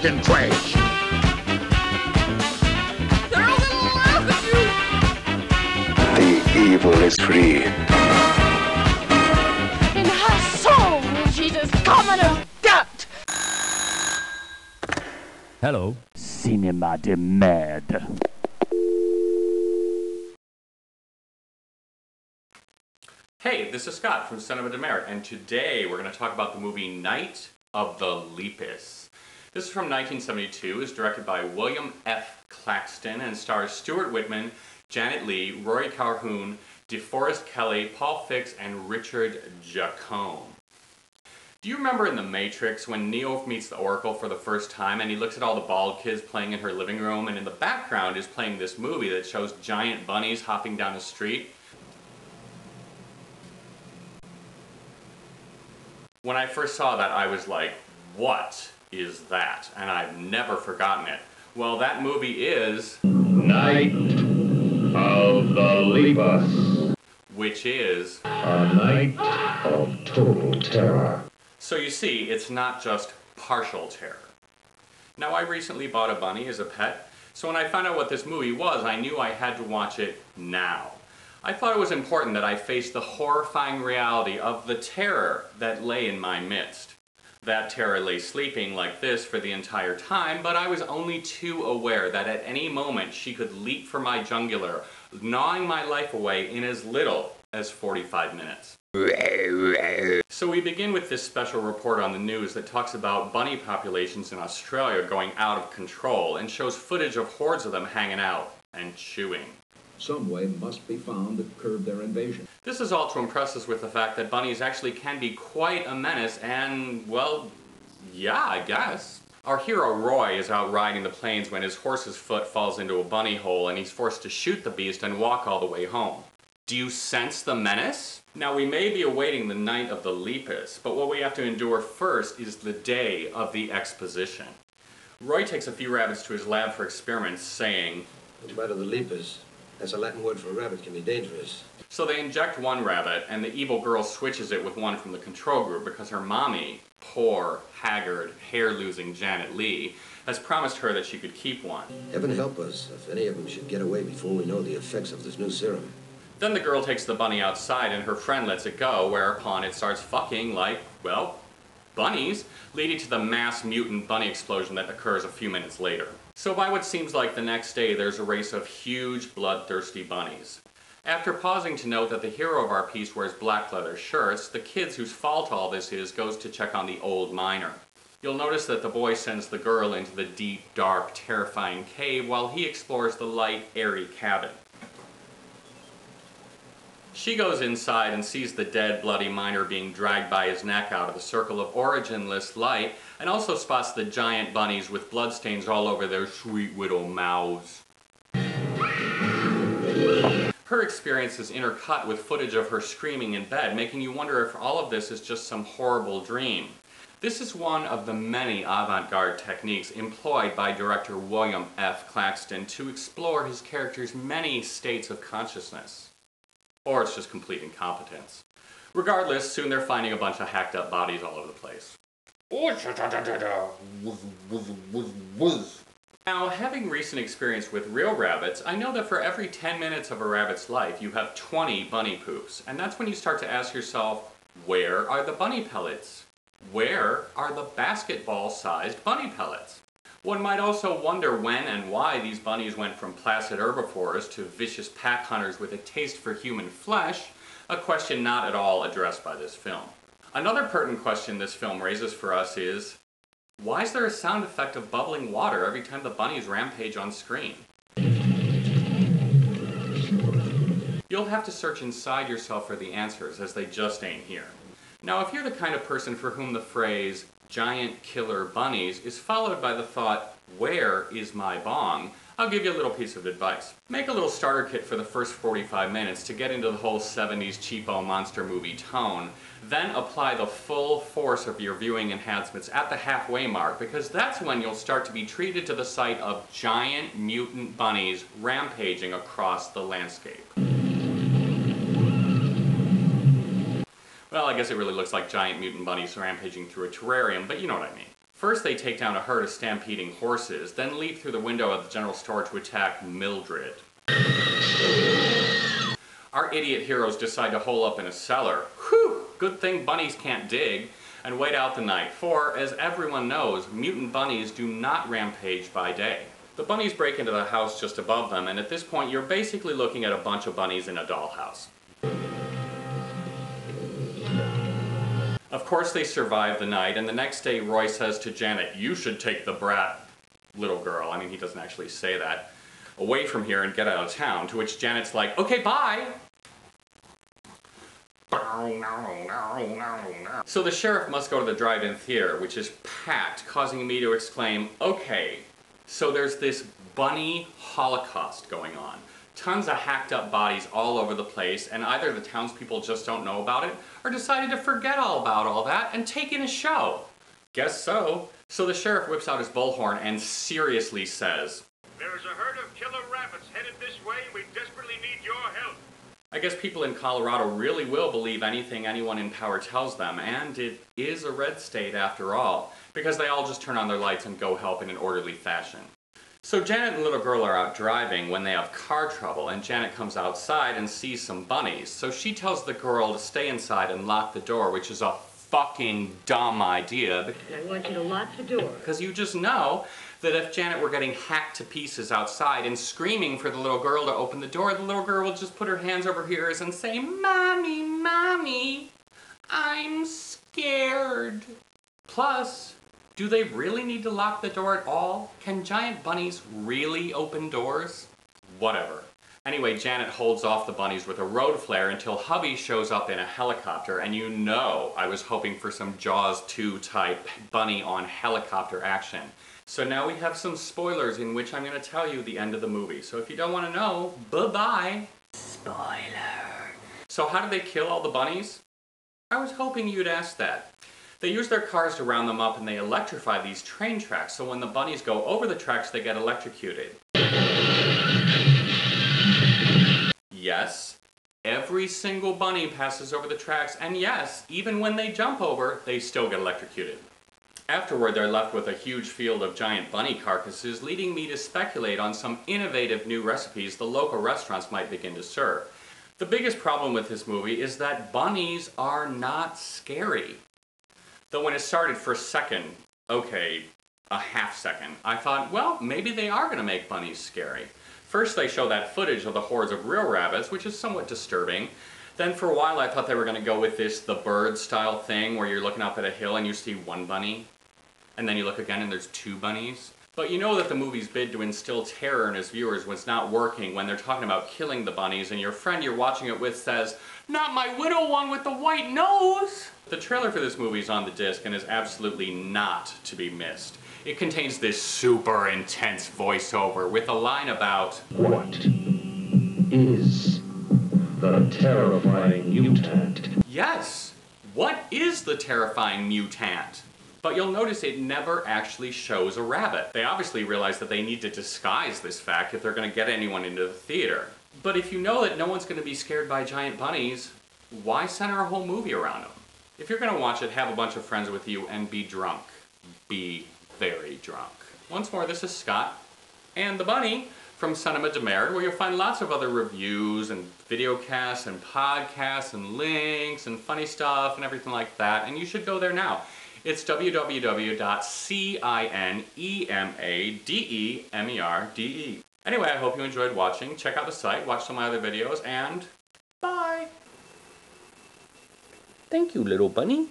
fucking trash. They're all gonna laugh at The evil is free. you! In her soul, she's as common as dirt! Hello. Cinéma de merde. Hey, this is Scott from Cinema de Merde, and today we're going to talk about the movie Night of the Lepus. This is from 1972, is directed by William F. Claxton, and stars Stuart Whitman, Janet Leigh, Rory Calhoun, DeForest Kelley, Paul Fix, and Richard Jacome. Do you remember in The Matrix when Neo meets the Oracle for the first time and he looks at all the bald kids playing in her living room, and in the background is playing this movie that shows giant bunnies hopping down the street? When I first saw that, I was like, what is that? And I've never forgotten it. Well, that movie is Night of the Lepus. which is... A night of total terror. So you see, it's not just partial terror. Now, I recently bought a bunny as a pet, so when I found out what this movie was, I knew I had to watch it now. I thought it was important that I face the horrifying reality of the terror that lay in my midst. That terror lay sleeping like this for the entire time, but I was only too aware that at any moment she could leap for my jugular, gnawing my life away in as little as 45 minutes. So we begin with this special report on the news that talks about bunny populations in Australia going out of control and shows footage of hordes of them hanging out and chewing. Some way must be found to curb their invasion. This is all to impress us with the fact that bunnies actually can be quite a menace and, well, yeah, I guess. Our hero Roy is out riding the plains when his horse's foot falls into a bunny hole and he's forced to shoot the beast and walk all the way home. Do you sense the menace? Now, we may be awaiting the night of the Lepus, but what we have to endure first is the day of the exposition. Roy takes a few rabbits to his lab for experiments, saying, "The bite of the Lepus. That's a Latin word for a rabbit, can be dangerous." So they inject one rabbit, and the evil girl switches it with one from the control group because her mommy, poor, haggard, hair-losing Janet Leigh, has promised her that she could keep one. Heaven help us if any of them should get away before we know the effects of this new serum. Then the girl takes the bunny outside and her friend lets it go, whereupon it starts fucking like, well, bunnies, leading to the mass mutant bunny explosion that occurs a few minutes later. So by what seems like the next day, there's a race of huge, bloodthirsty bunnies. After pausing to note that the hero of our piece wears black leather shirts, the kids whose fault all this is goes to check on the old miner. You'll notice that the boy sends the girl into the deep, dark, terrifying cave while he explores the light, airy cabin. She goes inside and sees the dead, bloody miner being dragged by his neck out of the circle of originless light, and also spots the giant bunnies with bloodstains all over their sweet little mouths. Her experience is intercut with footage of her screaming in bed, making you wonder if all of this is just some horrible dream. This is one of the many avant-garde techniques employed by director William F. Claxton to explore his character's many states of consciousness. Or it's just complete incompetence. Regardless, soon they're finding a bunch of hacked up bodies all over the place. Now, having recent experience with real rabbits, I know that for every 10 minutes of a rabbit's life, you have 20 bunny poops. And that's when you start to ask yourself, where are the bunny pellets? Where are the basketball-sized bunny pellets? One might also wonder when and why these bunnies went from placid herbivores to vicious pack hunters with a taste for human flesh, a question not at all addressed by this film. Another pertinent question this film raises for us is, why is there a sound effect of bubbling water every time the bunnies rampage on screen? You'll have to search inside yourself for the answers, as they just ain't here. Now, if you're the kind of person for whom the phrase, giant killer bunnies, is followed by the thought, where is my bong? I'll give you a little piece of advice. Make a little starter kit for the first 45 minutes to get into the whole 70s cheapo monster movie tone, then apply the full force of your viewing enhancements at the halfway mark, because that's when you'll start to be treated to the sight of giant mutant bunnies rampaging across the landscape. Well, I guess it really looks like giant mutant bunnies rampaging through a terrarium, but you know what I mean. First they take down a herd of stampeding horses, then leap through the window of the general store to attack Mildred. Our idiot heroes decide to hole up in a cellar. Whew! Good thing bunnies can't dig, and wait out the night, for, as everyone knows, mutant bunnies do not rampage by day. The bunnies break into the house just above them, and at this point you're basically looking at a bunch of bunnies in a dollhouse. Of course they survive the night, and the next day Roy says to Janet, "You should take the brat, little girl," I mean he doesn't actually say that, "away from here and get out of town," to which Janet's like, "Okay, bye!" So the sheriff must go to the drive-in theater, which is packed, causing me to exclaim, okay, so there's this bunny holocaust going on. Tons of hacked up bodies all over the place, and either the townspeople just don't know about it, or decided to forget all about all that and take in a show. Guess so. So the sheriff whips out his bullhorn and seriously says, "There is a herd of killer rabbits headed this way, and we desperately need your help." I guess people in Colorado really will believe anything anyone in power tells them, and it is a red state after all, because they all just turn on their lights and go help in an orderly fashion. So Janet and the little girl are out driving when they have car trouble, and Janet comes outside and sees some bunnies, so she tells the girl to stay inside and lock the door, which is a fucking dumb idea. I want you to lock the door. Because you just know that if Janet were getting hacked to pieces outside and screaming for the little girl to open the door, the little girl will just put her hands over her ears and say, "Mommy, Mommy, I'm scared." Plus, do they really need to lock the door at all? Can giant bunnies really open doors? Whatever. Anyway, Janet holds off the bunnies with a road flare until hubby shows up in a helicopter, and you know I was hoping for some Jaws 2 type bunny on helicopter action. So now we have some spoilers in which I'm going to tell you the end of the movie. So if you don't want to know, bye-bye. Spoiler. So how did they kill all the bunnies? I was hoping you'd ask that. They use their cars to round them up, and they electrify these train tracks, so when the bunnies go over the tracks, they get electrocuted. Yes, every single bunny passes over the tracks, and yes, even when they jump over, they still get electrocuted. Afterward, they're left with a huge field of giant bunny carcasses, leading me to speculate on some innovative new recipes the local restaurants might begin to serve. The biggest problem with this movie is that bunnies are not scary. Though when it started for a second, okay, a half second, I thought, well, maybe they are going to make bunnies scary. First they show that footage of the hordes of real rabbits, which is somewhat disturbing. Then for a while I thought they were going to go with the bird style thing where you're looking up at a hill and you see one bunny, and then you look again and there's two bunnies. But you know that the movie's bid to instill terror in its viewers was not working when they're talking about killing the bunnies and your friend you're watching it with says, "Not my widow one with the white nose!" The trailer for this movie is on the disc and is absolutely not to be missed. It contains this super intense voiceover with a line about, What is the terrifying mutant? yes, what is the terrifying mutant? But you'll notice it never actually shows a rabbit. They obviously realize that they need to disguise this fact if they're going to get anyone into the theater. But if you know that no one's going to be scared by giant bunnies, why center a whole movie around them? If you're going to watch it, have a bunch of friends with you and be drunk. Be very drunk. Once more, this is Scott and the Bunny from Cinema de Merde, where you'll find lots of other reviews and videocasts and podcasts and links and funny stuff and everything like that, and you should go there now. It's www.cinemade.merde. Anyway, I hope you enjoyed watching. Check out the site, watch some of my other videos, and bye! Thank you, little bunny.